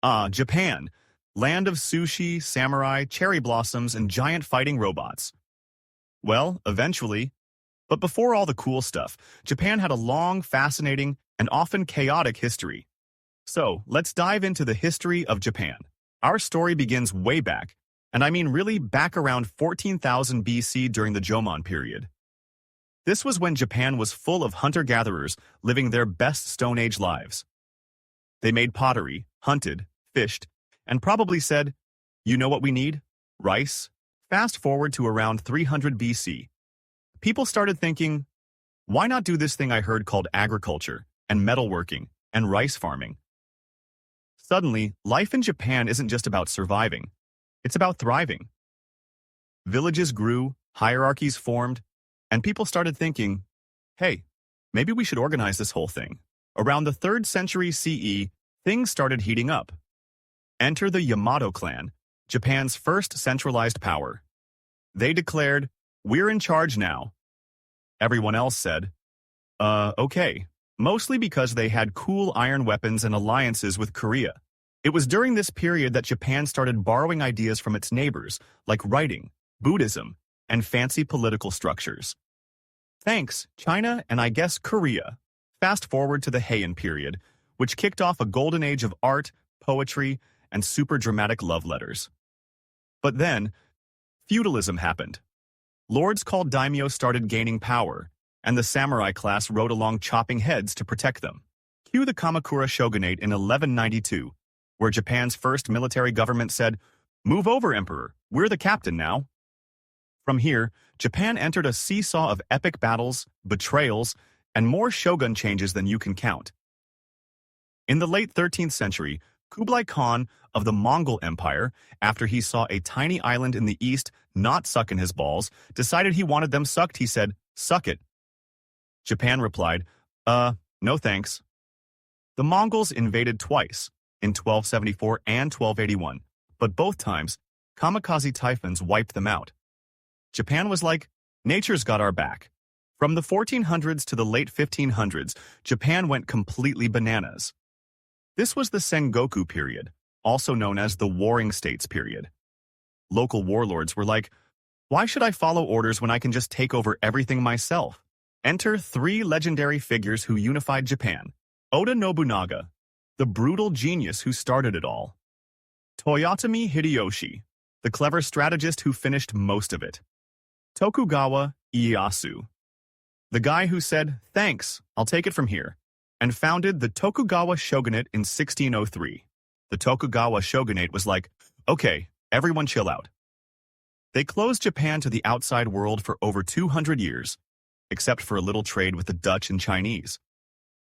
Japan. Land of sushi, samurai, cherry blossoms, and giant fighting robots. Well, eventually. But before all the cool stuff, Japan had a long, fascinating, and often chaotic history. So, let's dive into the history of Japan. Our story begins way back, and I mean really back around 14,000 BC during the Jomon period. This was when Japan was full of hunter-gatherers living their best Stone Age lives. They made pottery, hunted, fished, and probably said, "You know what we need? Rice." Fast forward to around 300 BC. People started thinking, why not do this thing I heard called agriculture, and metalworking, and rice farming? Suddenly, life in Japan isn't just about surviving. It's about thriving. Villages grew, hierarchies formed, and people started thinking, hey, maybe we should organize this whole thing. Around the 3rd century CE, things started heating up. Enter the Yamato clan, Japan's first centralized power. They declared, "We're in charge now." Everyone else said, okay, mostly because they had cool iron weapons and alliances with Korea. It was during this period that Japan started borrowing ideas from its neighbors, like writing, Buddhism, and fancy political structures. Thanks, China and I guess Korea. Fast forward to the Heian period, which kicked off a golden age of art, poetry, and super dramatic love letters. But then, feudalism happened. Lords called daimyo started gaining power, and the samurai class rode along chopping heads to protect them. Cue the Kamakura shogunate in 1192, where Japan's first military government said, "Move over, Emperor, we're the captain now." From here, Japan entered a seesaw of epic battles, betrayals, and more shogun changes than you can count. In the late 13th century, Kublai Khan of the Mongol Empire, after he saw a tiny island in the east not sucking his balls, decided he wanted them sucked. He said, "Suck it." Japan replied, no thanks." The Mongols invaded twice, in 1274 and 1281, but both times, kamikaze typhoons wiped them out. Japan was like, nature's got our back. From the 1400s to the late 1500s, Japan went completely bananas. This was the Sengoku period, also known as the Warring States period. Local warlords were like, why should I follow orders when I can just take over everything myself? Enter 3 legendary figures who unified Japan. Oda Nobunaga, the brutal genius who started it all. Toyotomi Hideyoshi, the clever strategist who finished most of it. Tokugawa Ieyasu, the guy who said, "Thanks, I'll take it from here," and founded the Tokugawa shogunate in 1603. The Tokugawa shogunate was like, okay, everyone chill out. They closed Japan to the outside world for over 200 years, except for a little trade with the Dutch and Chinese.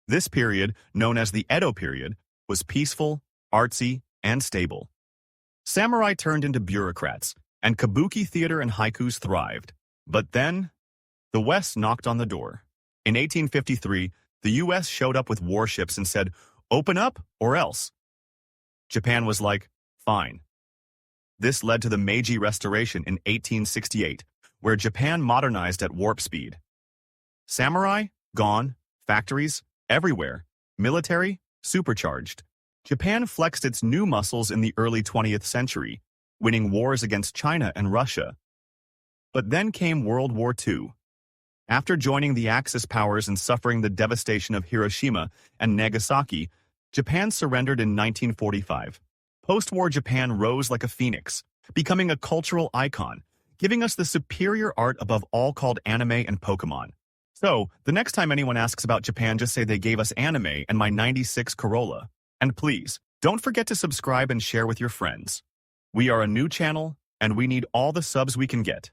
This period, known as the Edo period, was peaceful, artsy, and stable. Samurai turned into bureaucrats, and kabuki theater and haikus thrived. But then, the West knocked on the door. In 1853, the U.S. showed up with warships and said, "Open up or else." Japan was like, fine. This led to the Meiji Restoration in 1868, where Japan modernized at warp speed. Samurai, gone, factories, everywhere, military, supercharged. Japan flexed its new muscles in the early 20th century, winning wars against China and Russia. But then came World War II. After joining the Axis powers and suffering the devastation of Hiroshima and Nagasaki, Japan surrendered in 1945. Post-war Japan rose like a phoenix, becoming a cultural icon, giving us the superior art above all called anime and Pokemon. So, the next time anyone asks about Japan, just say they gave us anime and my 96 Corolla. And please, don't forget to subscribe and share with your friends. We are a new channel, and we need all the subs we can get.